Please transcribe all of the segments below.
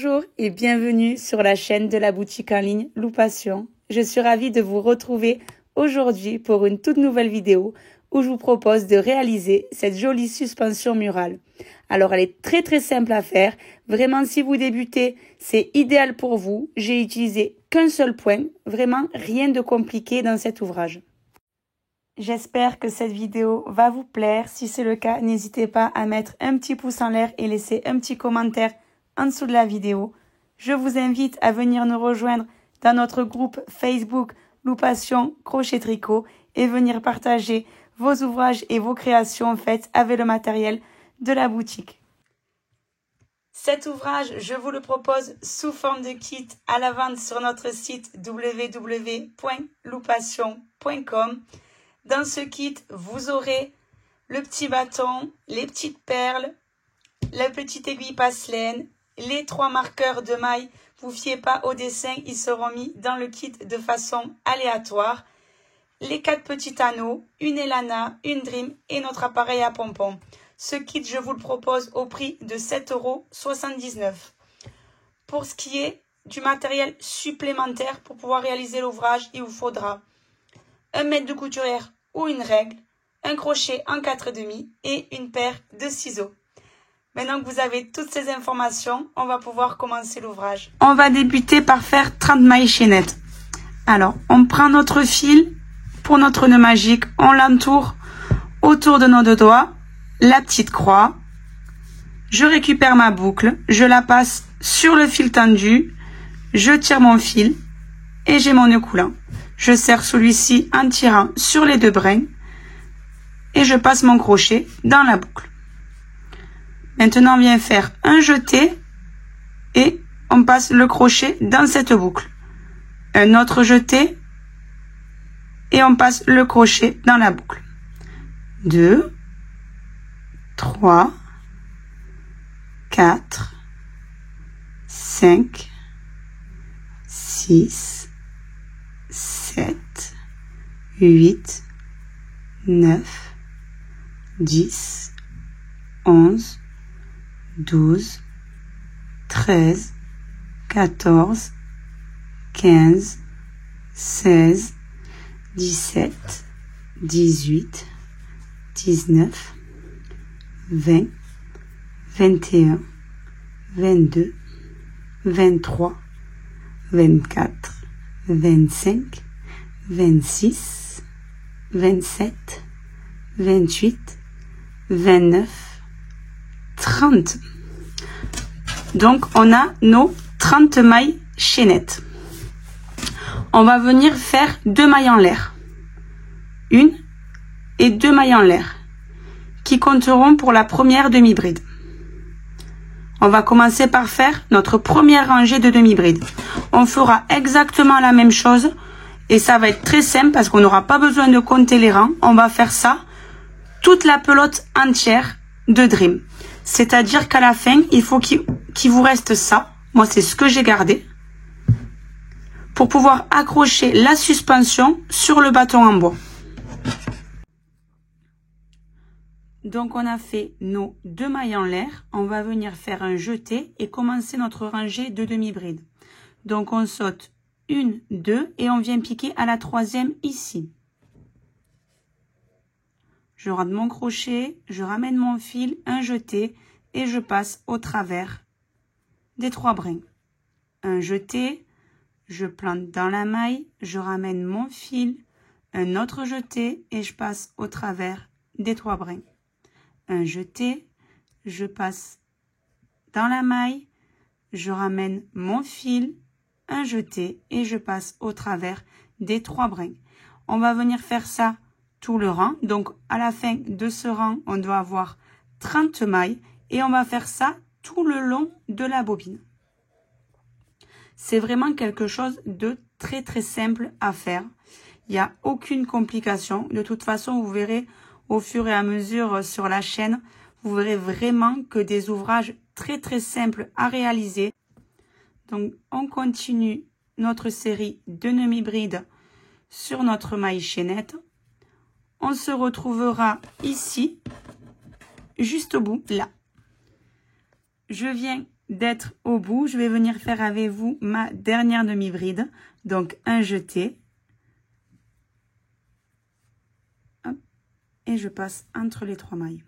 Bonjour et bienvenue sur la chaîne de la boutique en ligne Loupation. Je suis ravie de vous retrouver aujourd'hui pour une toute nouvelle vidéo où je vous propose de réaliser cette jolie suspension murale. Alors elle est très simple à faire. Vraiment si vous débutez, c'est idéal pour vous. J'ai utilisé qu'un seul point. Vraiment rien de compliqué dans cet ouvrage. J'espère que cette vidéo va vous plaire. Si c'est le cas, n'hésitez pas à mettre un petit pouce en l'air et laisser un petit commentaire en dessous de la vidéo. Je vous invite à venir nous rejoindre dans notre groupe Facebook Loupation Crochet Tricot et venir partager vos ouvrages et vos créations faites avec le matériel de la boutique. Cet ouvrage, je vous le propose sous forme de kit à la vente sur notre site www.loupation.com. Dans ce kit, vous aurez le petit bâton, les petites perles, la petite aiguille passe-laine, les 3 marqueurs de maille. Vous fiez pas au dessin, ils seront mis dans le kit de façon aléatoire. Les 4 petits anneaux, une Elana, une Dream et notre appareil à pompons. Ce kit, je vous le propose au prix de 7,79 €. Pour ce qui est du matériel supplémentaire pour pouvoir réaliser l'ouvrage, il vous faudra un mètre de couturière ou une règle, un crochet en 4,5 et une paire de ciseaux. Maintenant que vous avez toutes ces informations, on va pouvoir commencer l'ouvrage. On va débuter par faire 30 mailles chaînettes. Alors, on prend notre fil pour notre nœud magique, on l'entoure autour de nos 2 doigts, la petite croix. Je récupère ma boucle, je la passe sur le fil tendu, je tire mon fil et j'ai mon nœud coulant. Je serre celui-ci en tirant sur les 2 brins et je passe mon crochet dans la boucle. Maintenant, on vient faire un jeté et on passe le crochet dans cette boucle. Un autre jeté et on passe le crochet dans la boucle. 2, 3, 4, 5, 6, 7, 8, 9, 10, 11, 12, 13, 14, 15, 16, 17, 18, 19, 20, 21, 22, 23, 24, 25, 26, 27, 28, 29, 30. Donc, on a nos 30 mailles chaînettes. On va venir faire 2 mailles en l'air. 1 et 2 mailles en l'air qui compteront pour la première demi-bride. On va commencer par faire notre première rangée de demi-bride. On fera exactement la même chose et ça va être très simple parce qu'on n'aura pas besoin de compter les rangs. On va faire ça toute la pelote entière de Dream. C'est-à-dire qu'à la fin, il faut qu'il vous reste ça. Moi, c'est ce que j'ai gardé. Pour pouvoir accrocher la suspension sur le bâton en bois. Donc, on a fait nos 2 mailles en l'air. On va venir faire un jeté et commencer notre rangée de demi-bride. Donc, on saute 1, 2 et on vient piquer à la 3e ici. Je rentre mon crochet, je ramène mon fil, un jeté et je passe au travers des 3 brins. Un jeté, je plante dans la maille, je ramène mon fil, un autre jeté et je passe au travers des 3 brins. Un jeté, je passe dans la maille, je ramène mon fil, un jeté et je passe au travers des 3 brins. On va venir faire ça tout le rang. Donc, à la fin de ce rang, on doit avoir 30 mailles et on va faire ça tout le long de la bobine. C'est vraiment quelque chose de très simple à faire. Il n'y a aucune complication. De toute façon, vous verrez au fur et à mesure sur la chaîne, vous verrez vraiment que des ouvrages très simples à réaliser. Donc, on continue notre série de demi-bride sur notre maille chaînette. On se retrouvera ici, juste au bout, là. Je viens d'être au bout, je vais venir faire avec vous ma dernière demi-bride. Donc, un jeté. Hop, et je passe entre les 3 mailles.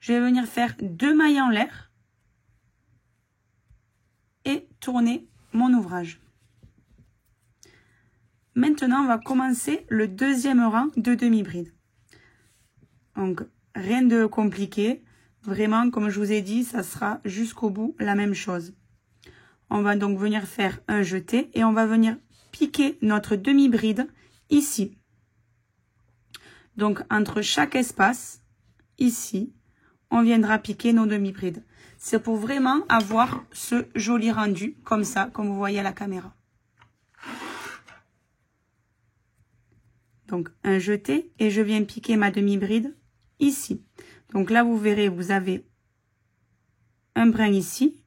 Je vais venir faire 2 mailles en l'air et tourner mon ouvrage. Maintenant, on va commencer le deuxième rang de demi-bride. Donc, rien de compliqué. Vraiment, comme je vous ai dit, ça sera jusqu'au bout la même chose. On va donc venir faire un jeté et on va venir piquer notre demi-bride ici. Donc, entre chaque espace, ici, on viendra piquer nos demi-brides. C'est pour vraiment avoir ce joli rendu, comme ça, comme vous voyez à la caméra. Donc, un jeté et je viens piquer ma demi-bride ici. Donc là, vous verrez, vous avez un brin ici,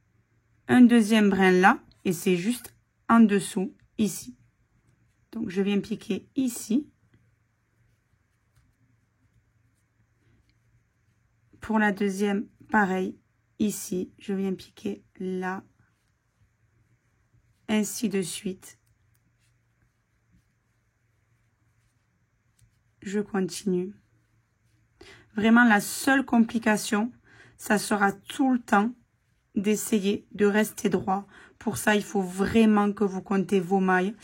un deuxième brin là, et c'est juste en dessous, ici. Donc, je viens piquer ici. Pour la deuxième, pareil, ici, je viens piquer là, ainsi de suite. Je continue. Vraiment, la seule complication, ça sera tout le temps d'essayer de rester droit. Pour ça, il faut vraiment que vous comptez vos mailles.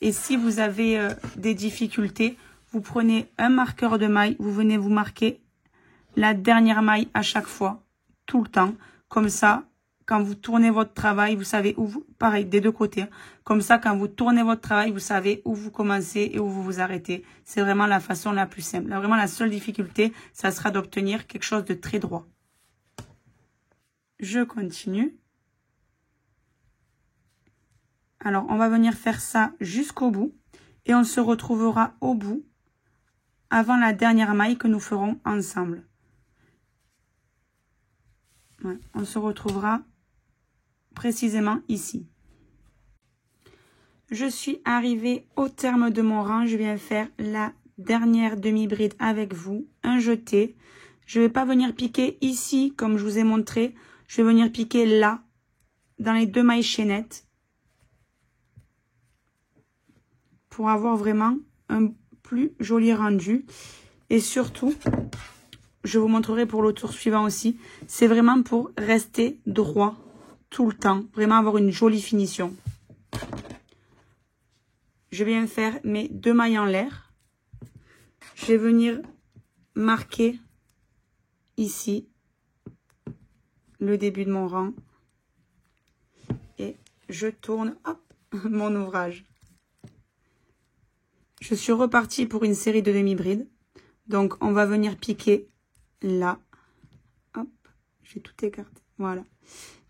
Et si vous avez des difficultés, vous prenez un marqueur de maille, vous venez vous marquer la dernière maille à chaque fois, tout le temps. Comme ça, quand vous tournez votre travail, vous savez où vous... Pareil, des deux côtés. Hein. Comme ça, quand vous tournez votre travail, vous savez où vous commencez et où vous vous arrêtez. C'est vraiment la façon la plus simple. Là, vraiment, la seule difficulté, ça sera d'obtenir quelque chose de très droit. Je continue. Alors, on va venir faire ça jusqu'au bout. Et on se retrouvera au bout avant la dernière maille que nous ferons ensemble. Ouais, on se retrouvera précisément ici. Je suis arrivée au terme de mon rang. Je viens faire la dernière demi-bride avec vous. Un jeté. Je ne vais pas venir piquer ici comme je vous ai montré. Je vais venir piquer là, dans les 2 mailles chaînettes. Pour avoir vraiment un plus joli rendu. Et surtout, je vous montrerai pour le tour suivant aussi. C'est vraiment pour rester droit tout le temps. Vraiment avoir une jolie finition. Je viens faire mes 2 mailles en l'air. Je vais venir marquer ici le début de mon rang. Et je tourne hop, mon ouvrage. Je suis repartie pour une série de demi-brides. Donc, on va venir piquer là. Hop, j'ai tout écarté. Voilà.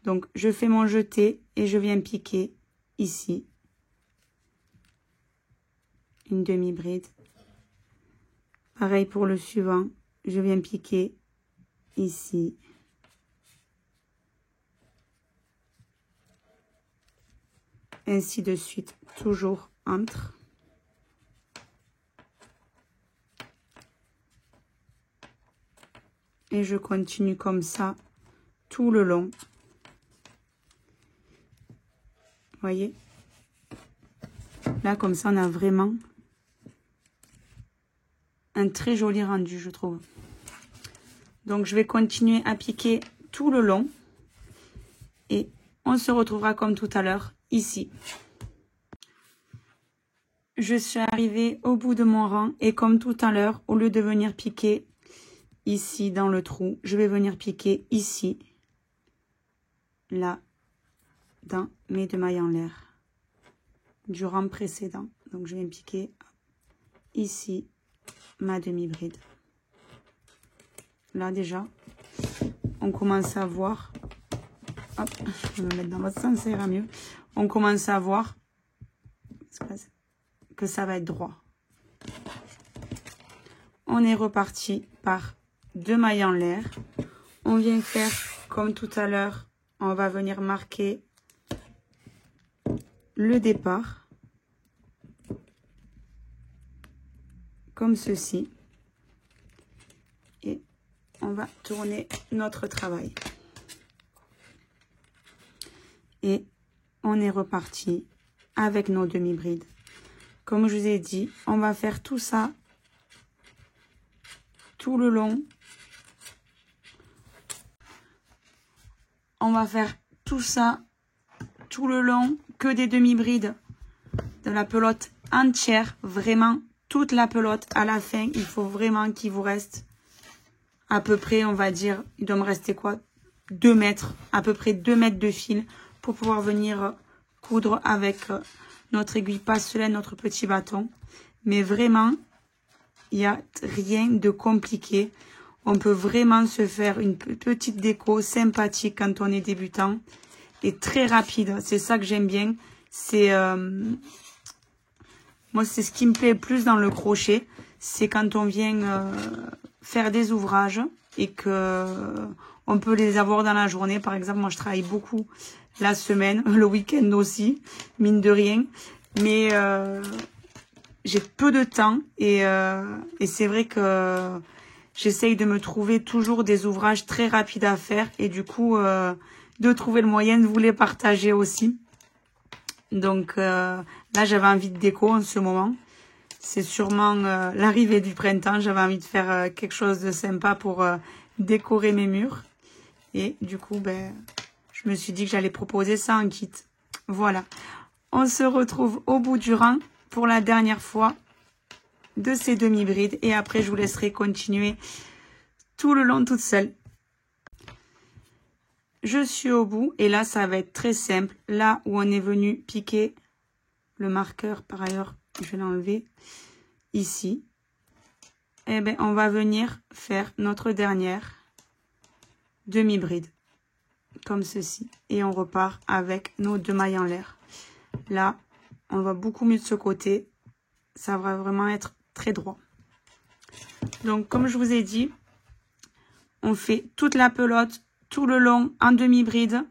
Donc, je fais mon jeté et je viens piquer ici. Une demi-bride. Pareil pour le suivant. Je viens piquer ici. Ainsi de suite. Toujours entre. Et je continue comme ça tout le long. Vous voyez? Là, comme ça, on a vraiment un très joli rendu, je trouve. Donc, je vais continuer à piquer tout le long. Et on se retrouvera comme tout à l'heure, ici. Je suis arrivée au bout de mon rang. Et comme tout à l'heure, au lieu de venir piquer ici dans le trou, je vais venir piquer ici. Là, dans mes 2 mailles en l'air. Du rang précédent. Donc, je viens piquer ici ma demi-bride. Là, déjà, on commence à voir. Hop, je vais me mettre dans votre sens, ça ira mieux. On commence à voir que ça va être droit. On est reparti par 2 mailles en l'air. On vient faire comme tout à l'heure. On va venir marquer le départ. Comme ceci. Et on va tourner notre travail. Et on est reparti avec nos demi-brides. Comme je vous ai dit, on va faire tout ça tout le long. On va faire tout ça tout le long, que des demi-brides de la pelote entière, vraiment toute la pelote. À la fin, il faut vraiment qu'il vous reste à peu près, on va dire, il doit me rester quoi, 2 mètres, à peu près 2 mètres de fil pour pouvoir venir coudre avec notre aiguille passeline, notre petit bâton. Mais vraiment, il n'y a rien de compliqué. On peut vraiment se faire une petite déco sympathique quand on est débutant et très rapide. C'est ça que j'aime bien. C'est moi, c'est ce qui me plaît le plus dans le crochet. C'est quand on vient faire des ouvrages et que on peut les avoir dans la journée. Par exemple, moi, je travaille beaucoup la semaine, le week-end aussi, mine de rien. Mais j'ai peu de temps et c'est vrai que j'essaye de me trouver toujours des ouvrages très rapides à faire et du coup, de trouver le moyen de vous les partager aussi. Donc là, j'avais envie de déco en ce moment. C'est sûrement l'arrivée du printemps. J'avais envie de faire quelque chose de sympa pour décorer mes murs. Et du coup, ben, je me suis dit que j'allais proposer ça en kit. Voilà. On se retrouve au bout du rang pour la dernière fois de ces demi-brides. Et après, je vous laisserai continuer tout le long toute seule. Je suis au bout et là, ça va être très simple. Là où on est venu piquer le marqueur, par ailleurs, je vais l'enlever ici. Eh bien, on va venir faire notre dernière demi-bride, comme ceci. Et on repart avec nos 2 mailles en l'air. Là, on va beaucoup mieux de ce côté. Ça va vraiment être très droit. Donc, comme je vous ai dit, on fait toute la pelote tout le long en demi-bride.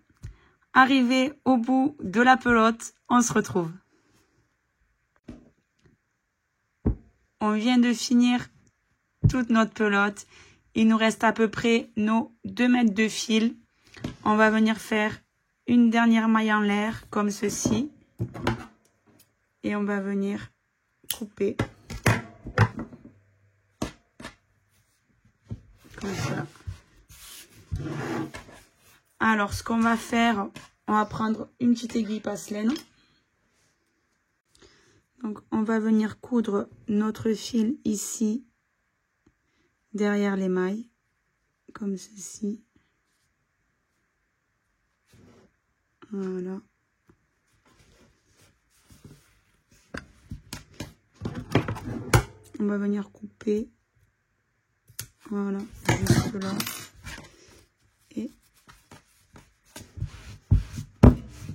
Arrivé au bout de la pelote, on se retrouve. On vient de finir toute notre pelote. Il nous reste à peu près nos 2 mètres de fil. On va venir faire une dernière maille en l'air comme ceci. Et on va venir couper. Comme ça. Alors, ce qu'on va faire, on va prendre une petite aiguille passe-laine. Donc, on va venir coudre notre fil ici, derrière les mailles, comme ceci. Voilà. On va venir couper. Voilà, juste là. Et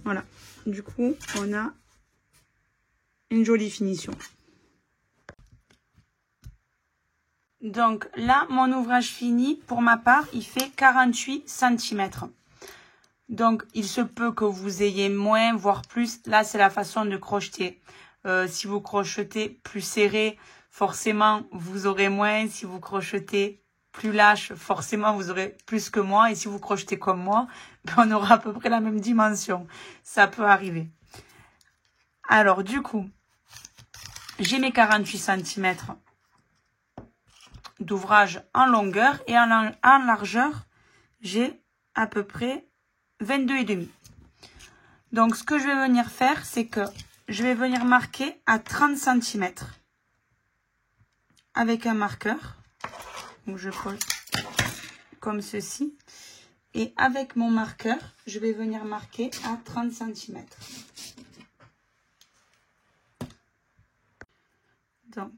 voilà. Du coup, on a une jolie finition. Donc là, mon ouvrage fini, pour ma part, il fait 48 cm. Donc, il se peut que vous ayez moins, voire plus. Là, c'est la façon de crocheter. Si vous crochetez plus serré, forcément, vous aurez moins. Si vous crochetez plus lâche, forcément, vous aurez plus que moi. Et si vous crochetez comme moi, on aura à peu près la même dimension. Ça peut arriver. Alors, du coup, j'ai mes 48 cm d'ouvrage en longueur et en largeur, j'ai à peu près 22,5. Donc, ce que je vais venir faire, c'est que je vais venir marquer à 30 cm avec un marqueur. Donc, je colle comme ceci. Et avec mon marqueur, je vais venir marquer à 30 cm. Donc,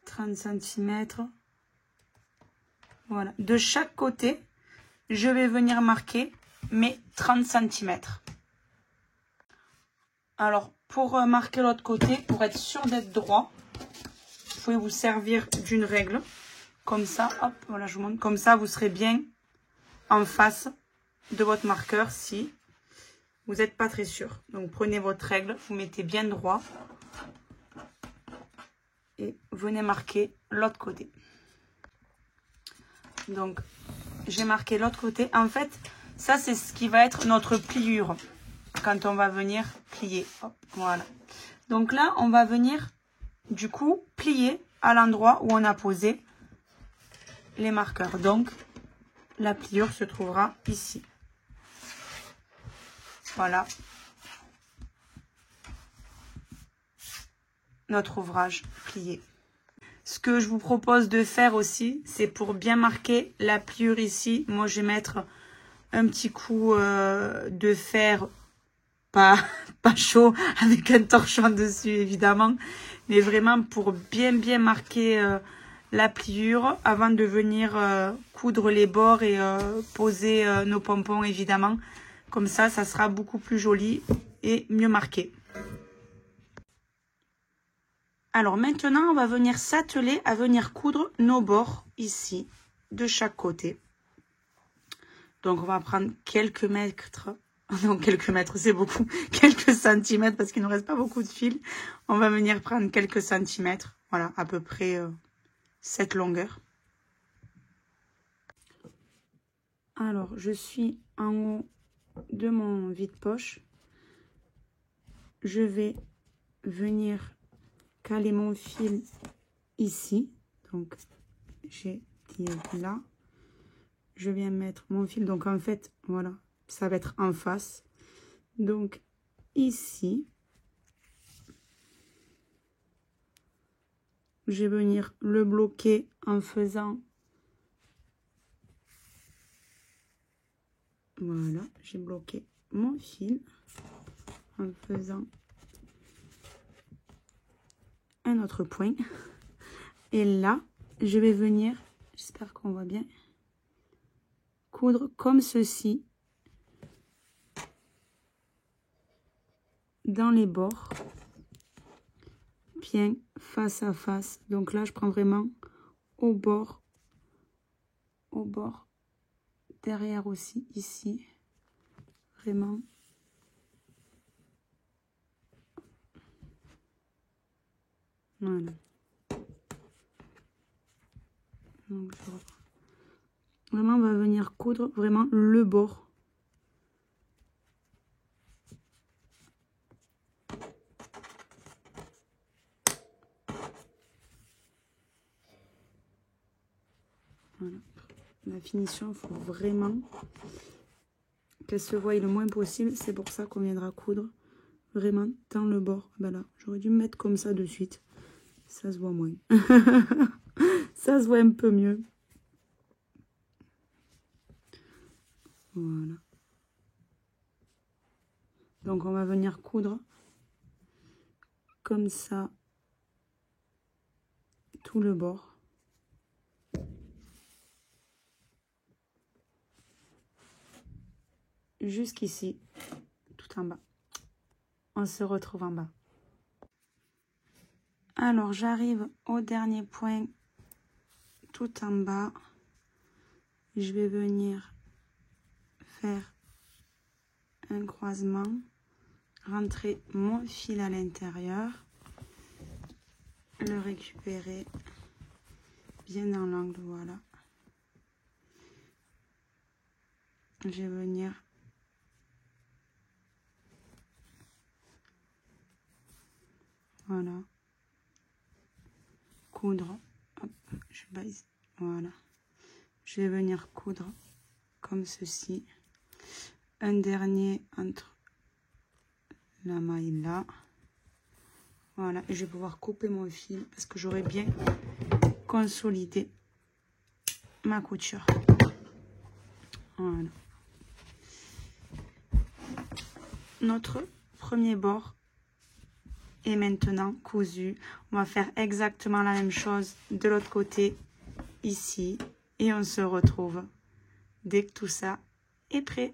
30 cm. Voilà. De chaque côté, je vais venir marquer mes 30 cm. Alors, pour marquer l'autre côté, pour être sûr d'être droit, vous pouvez vous servir d'une règle. Comme ça, hop, voilà, je vous montre. Comme ça, vous serez bien en face de votre marqueur si vous n'êtes pas très sûr. Donc, prenez votre règle, vous mettez bien droit. Et venez marquer l'autre côté. Donc, j'ai marqué l'autre côté. En fait, Ça, c'est ce qui va être notre pliure quand on va venir plier. Hop, voilà. Donc là, on va venir du coup plier à l'endroit où on a posé les marqueurs. Donc, la pliure se trouvera ici. Voilà. Notre ouvrage plié. Ce que je vous propose de faire aussi, c'est pour bien marquer la pliure ici. Moi, je vais mettre un petit coup de fer, pas chaud, avec un torchon dessus, évidemment. Mais vraiment pour bien marquer la pliure avant de venir coudre les bords et poser nos pompons, évidemment. Comme ça sera beaucoup plus joli et mieux marqué. Alors maintenant, on va venir s'atteler à venir coudre nos bords ici, de chaque côté. Donc on va prendre quelques mètres, non quelques mètres c'est beaucoup, quelques centimètres parce qu'il ne reste pas beaucoup de fil. On va venir prendre quelques centimètres, voilà, à peu près cette longueur. Alors je suis en haut de mon vide-poche. Je vais venir caler mon fil ici, donc j'ai dit là, je viens mettre mon fil, donc en fait voilà, ça va être en face, donc ici je vais venir le bloquer en faisant, voilà, j'ai bloqué mon fil en faisant un autre point. Et là, je vais venir, j'espère qu'on voit bien, coudre comme ceci dans les bords, bien face à face. Donc là, je prends vraiment au bord, derrière aussi, ici, vraiment. Voilà. Donc, je reprends. Vraiment, on va venir coudre vraiment le bord. Voilà. La finition, il faut vraiment qu'elle se voie le moins possible. C'est pour ça qu'on viendra coudre vraiment dans le bord. Ben là, j'aurais dû me mettre comme ça de suite. Ça se voit moins. Ça se voit un peu mieux. Voilà. Donc on va venir coudre comme ça tout le bord. Jusqu'ici, tout en bas. On se retrouve en bas. Alors j'arrive au dernier point tout en bas. Je vais venir faire un croisement, rentrer mon fil à l'intérieur, le récupérer bien dans l'angle, voilà. Je vais venir voilà, coudre, hop, je baisse, voilà. Je vais venir coudre comme ceci, un dernier entre la maille là, voilà, et je vais pouvoir couper mon fil parce que j'aurai bien consolidé ma couture. Voilà. Notre premier bord est maintenant cousu. On va faire exactement la même chose de l'autre côté ici et on se retrouve dès que tout ça est prêt.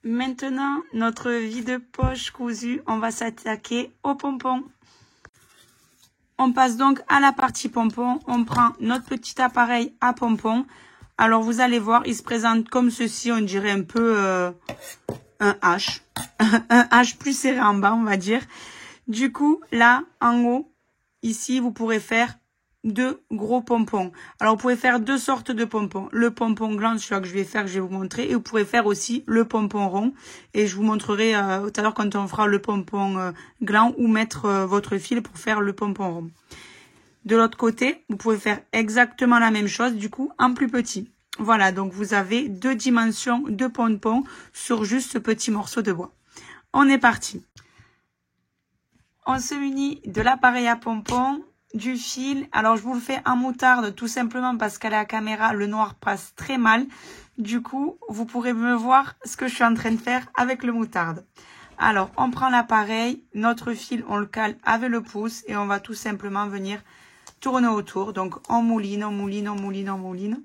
Maintenant, notre vide-poche cousue, on va s'attaquer aux pompons. On passe donc à la partie pompons. On prend notre petit appareil à pompons. Alors, vous allez voir, il se présente comme ceci. On dirait un peu un H. Un H plus serré en bas, on va dire. Du coup, là, en haut, ici, vous pourrez faire 2 gros pompons. Alors, vous pouvez faire 2 sortes de pompons. Le pompon gland, celui que je vais faire, je vais vous montrer. Et vous pourrez faire aussi le pompon rond. Et je vous montrerai tout à l'heure quand on fera le pompon gland où mettre votre fil pour faire le pompon rond. De l'autre côté, vous pouvez faire exactement la même chose, du coup, en plus petit. Voilà, donc vous avez 2 dimensions de pompons sur juste ce petit morceau de bois. On est parti. On se munit de l'appareil à pompons, du fil. Alors, je vous le fais en moutarde tout simplement parce qu'à la caméra, le noir passe très mal. Du coup, vous pourrez me voir ce que je suis en train de faire avec le moutarde. Alors, on prend l'appareil, notre fil, on le cale avec le pouce et on va tout simplement venir tourner autour. Donc, on mouline, on mouline, on mouline, on mouline.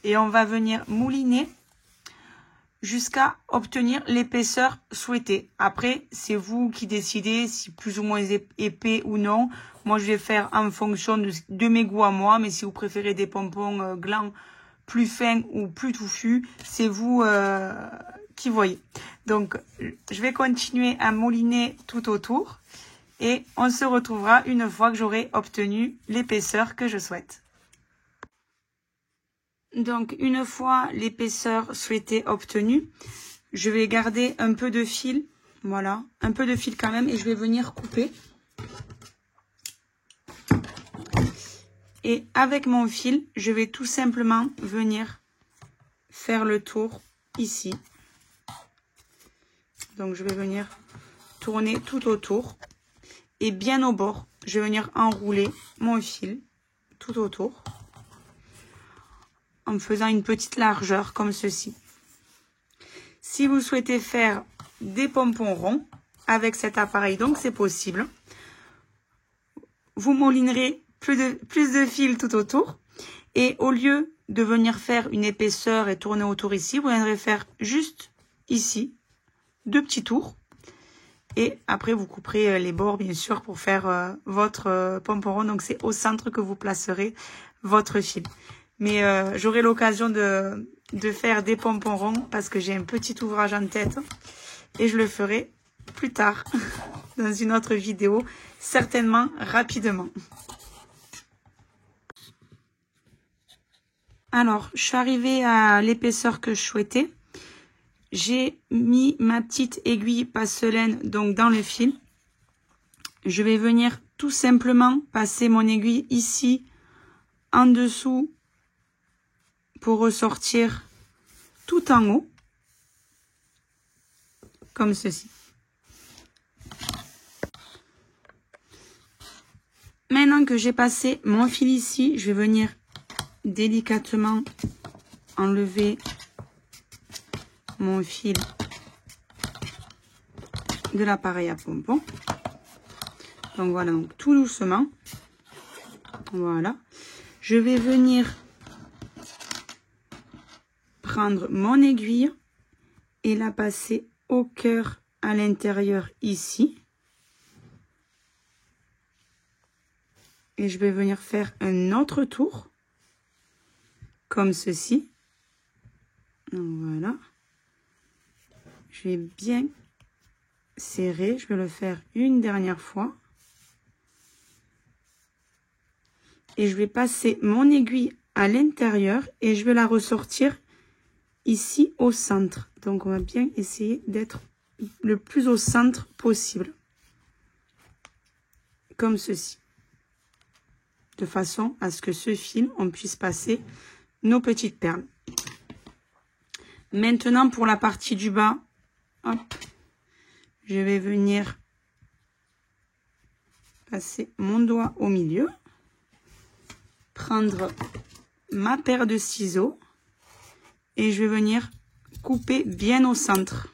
Et on va venir mouliner jusqu'à obtenir l'épaisseur souhaitée. Après, c'est vous qui décidez si plus ou moins épais ou non. Moi, je vais faire en fonction de mes goûts à moi. Mais si vous préférez des pompons glands plus fins ou plus touffus, c'est vous qui voyez. Donc, je vais continuer à mouliner tout autour. Et on se retrouvera une fois que j'aurai obtenu l'épaisseur que je souhaite. Donc, une fois l'épaisseur souhaitée obtenue, je vais garder un peu de fil. Voilà, un peu de fil quand même. Et je vais venir couper. Et avec mon fil, je vais tout simplement venir faire le tour ici. Donc, je vais venir tourner tout autour. Et bien au bord, je vais venir enrouler mon fil tout autour. En faisant une petite largeur comme ceci. Si vous souhaitez faire des pompons ronds avec cet appareil, donc c'est possible. Vous moulinerez plus de fil tout autour. Et au lieu de venir faire une épaisseur et tourner autour ici, vous viendrez faire juste ici 2 petits tours. Et après, vous couperez les bords, bien sûr, pour faire votre pompon rond. Donc, c'est au centre que vous placerez votre fil. Mais j'aurai l'occasion de faire des pompons ronds parce que j'ai un petit ouvrage en tête. Et je le ferai plus tard dans une autre vidéo, certainement rapidement. Alors, je suis arrivée à l'épaisseur que je souhaitais. J'ai mis ma petite aiguille passeline donc dans le fil. Je vais venir tout simplement passer mon aiguille ici en dessous pour ressortir tout en haut, comme ceci. Maintenant que j'ai passé mon fil ici, je vais venir délicatement enlever mon fil de l'appareil à pompons. Donc voilà, donc tout doucement. Voilà. Je vais venir prendre mon aiguille et la passer au cœur à l'intérieur ici. Et je vais venir faire un autre tour comme ceci. Donc voilà. Je vais bien serrer. Je vais le faire une dernière fois. Et je vais passer mon aiguille à l'intérieur et je vais la ressortir ici au centre. Donc on va bien essayer d'être le plus au centre possible. Comme ceci. De façon à ce que ce fil, on puisse passer nos petites perles. Maintenant pour la partie du bas, hop, je vais venir passer mon doigt au milieu. Prendre ma paire de ciseaux et je vais venir couper bien au centre.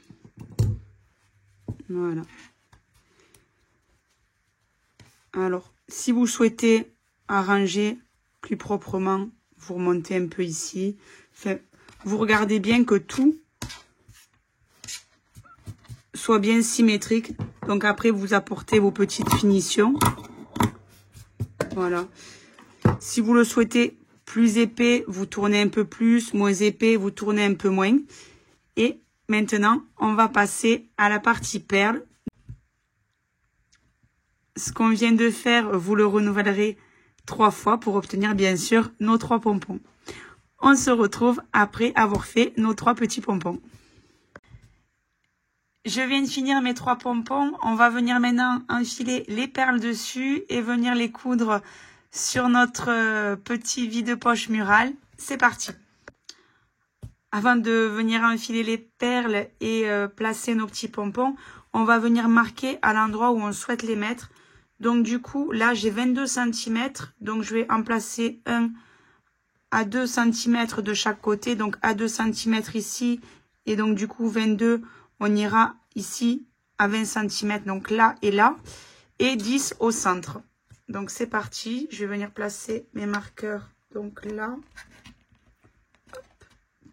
Voilà. Alors, si vous souhaitez arranger plus proprement, vous remontez un peu ici. Enfin, vous regardez bien que tout soit bien symétrique. Donc après, vous apportez vos petites finitions. Voilà. Si vous le souhaitez plus épais, vous tournez un peu plus, moins épais, vous tournez un peu moins. Et maintenant, on va passer à la partie perle. Ce qu'on vient de faire, vous le renouvellerez 3 fois pour obtenir bien sûr nos 3 pompons. On se retrouve après avoir fait nos 3 petits pompons. Je viens de finir mes 3 pompons. On va venir maintenant enfiler les perles dessus et venir les coudre sur notre petit vide-poche mural. C'est parti. Avant de venir enfiler les perles et placer nos petits pompons, on va venir marquer à l'endroit où on souhaite les mettre. Donc du coup, là j'ai 22 cm, donc je vais en placer un à 2 cm de chaque côté, donc à 2 cm ici, et donc du coup 22, on ira ici à 20 cm, donc là et là, et 10 au centre. Donc c'est parti, je vais venir placer mes marqueurs, donc là, hop,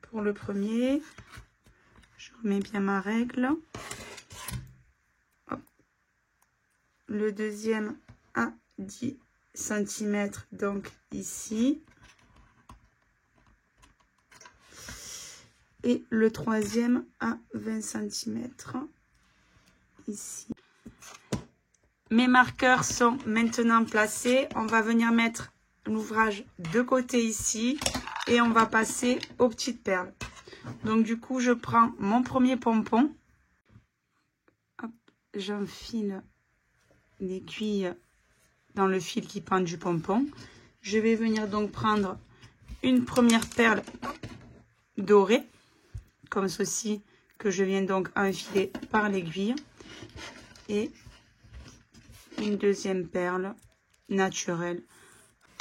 pour le premier, je remets bien ma règle, hop. Le deuxième à 10 cm, donc ici. Et le troisième à 20 cm, ici. Mes marqueurs sont maintenant placés. On va venir mettre l'ouvrage de côté ici. Et on va passer aux petites perles. Donc du coup, je prends mon premier pompon. J'enfile l'aiguille dans le fil qui pend du pompon. Je vais venir donc prendre une première perle dorée, comme ceci, que je viens donc enfiler par l'aiguille, et une deuxième perle naturelle.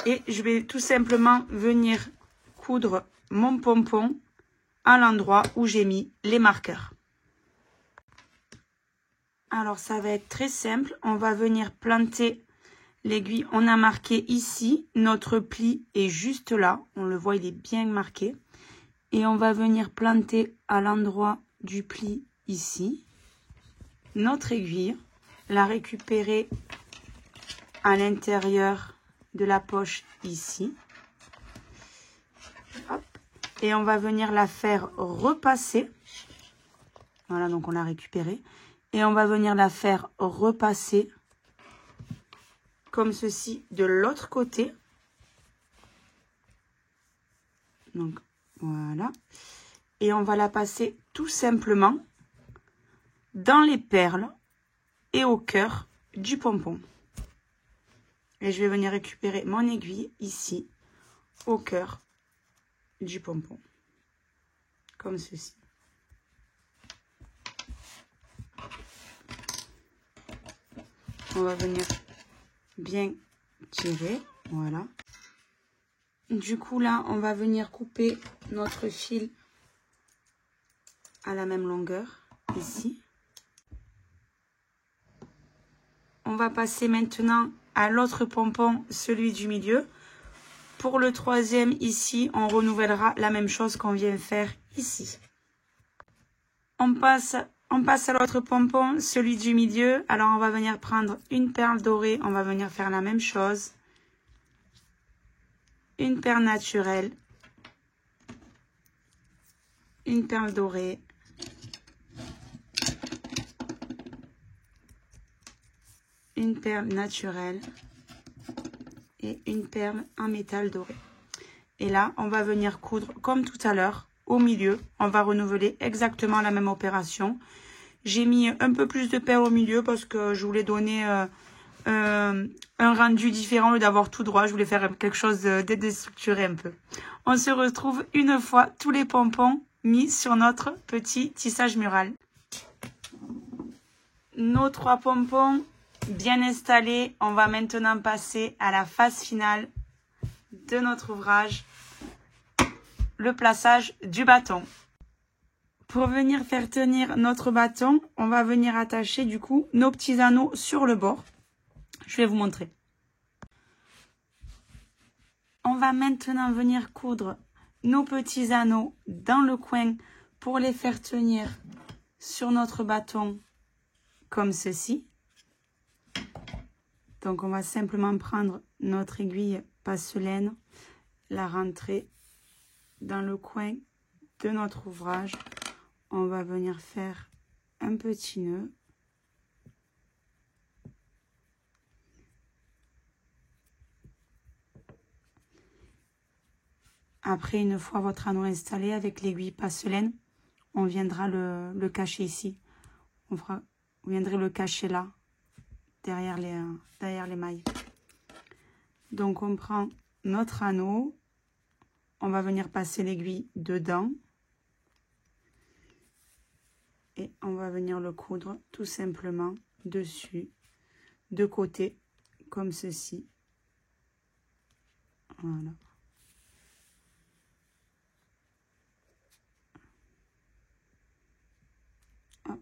Et je vais tout simplement venir coudre mon pompon à l'endroit où j'ai mis les marqueurs. Alors ça va être très simple, on va venir planter l'aiguille. On a marqué ici, notre pli est juste là, on le voit, il est bien marqué. Et on va venir planter à l'endroit du pli ici notre aiguille, la récupérer à l'intérieur de la poche ici. Hop. Et on va venir la faire repasser. Voilà, donc on l'a récupérée. Et on va venir la faire repasser comme ceci de l'autre côté. Donc voilà. Et on va la passer tout simplement dans les perles et au cœur du pompon. Et je vais venir récupérer mon aiguille ici au cœur du pompon. Comme ceci. On va venir bien tirer. Voilà. Du coup, là, on va venir couper notre fil à la même longueur, ici. On va passer maintenant à l'autre pompon, celui du milieu. Pour le troisième, ici, on renouvellera la même chose qu'on vient faire ici. On passe à l'autre pompon, celui du milieu. Alors, on va venir prendre une perle dorée. On va venir faire la même chose. Une perle naturelle, une perle dorée, une perle naturelle et une perle en métal doré. Et là, on va venir coudre comme tout à l'heure au milieu. On va renouveler exactement la même opération. J'ai mis un peu plus de perles au milieu parce que je voulais donner un rendu différent au lieu d'avoir tout droit. Je voulais faire quelque chose de déstructuré un peu. On se retrouve une fois tous les pompons mis sur notre petit tissage mural. Nos 3 pompons bien installés. On va maintenant passer à la phase finale de notre ouvrage, le plaçage du bâton. Pour venir faire tenir notre bâton, on va venir attacher du coup nos petits anneaux sur le bord. Je vais vous montrer. On va maintenant venir coudre nos petits anneaux dans le coin pour les faire tenir sur notre bâton comme ceci. Donc on va simplement prendre notre aiguille passellaine, la rentrer dans le coin de notre ouvrage. On va venir faire un petit nœud. Après, une fois votre anneau installé avec l'aiguille passeline, on viendra le cacher ici. Vous viendrez le cacher là, derrière les mailles. Donc, on prend notre anneau. On va venir passer l'aiguille dedans. Et on va venir le coudre tout simplement dessus, de côté, comme ceci. Voilà. Hop.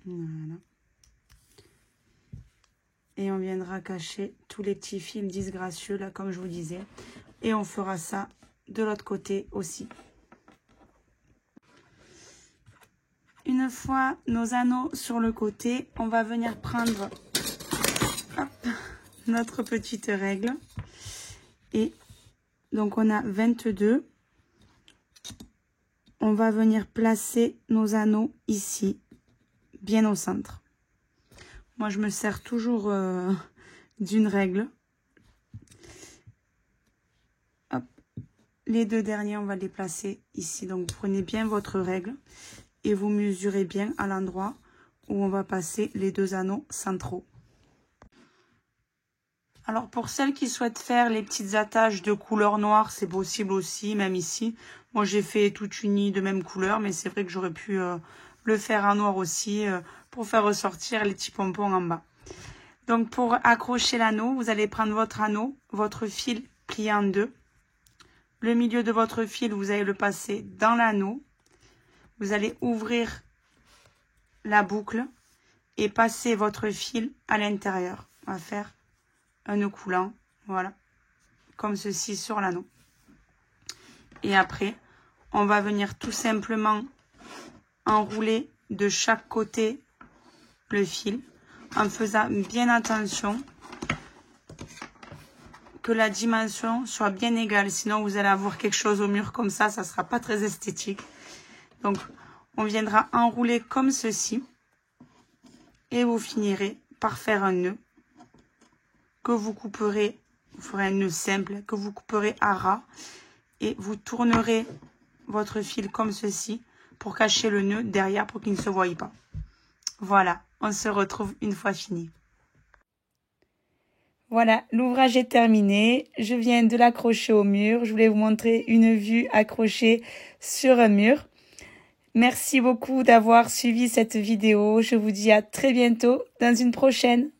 Voilà. Et on viendra cacher tous les petits fils disgracieux, là, comme je vous disais. Et on fera ça de l'autre côté aussi. Une fois nos anneaux sur le côté, on va venir prendre notre petite règle. Et donc, on a 22. On va venir placer nos anneaux ici, bien au centre. Moi, je me sers toujours d'une règle. Hop. Les deux derniers, on va les placer ici. Donc, vous prenez bien votre règle et vous mesurez bien à l'endroit où on va passer les deux anneaux centraux. Alors, pour celles qui souhaitent faire les petites attaches de couleur noire, c'est possible aussi, même ici. Moi, j'ai fait toute unie de même couleur, mais c'est vrai que j'aurais pu le faire en noir aussi pour faire ressortir les petits pompons en bas. Donc, pour accrocher l'anneau, vous allez prendre votre anneau, votre fil plié en deux. Le milieu de votre fil, vous allez le passer dans l'anneau. Vous allez ouvrir la boucle et passer votre fil à l'intérieur. On va faire un nœud coulant, voilà, comme ceci sur l'anneau. Et après, on va venir tout simplement enrouler de chaque côté le fil en faisant bien attention que la dimension soit bien égale. Sinon, vous allez avoir quelque chose au mur comme ça ne sera pas très esthétique. Donc, on viendra enrouler comme ceci et vous finirez par faire un nœud que vous couperez, vous ferez un nœud simple que vous couperez à ras et vous tournerez votre fil comme ceci pour cacher le nœud derrière pour qu'il ne se voie pas. Voilà, on se retrouve une fois fini. Voilà, l'ouvrage est terminé. Je viens de l'accrocher au mur. Je voulais vous montrer une vue accrochée sur un mur. Merci beaucoup d'avoir suivi cette vidéo. Je vous dis à très bientôt dans une prochaine.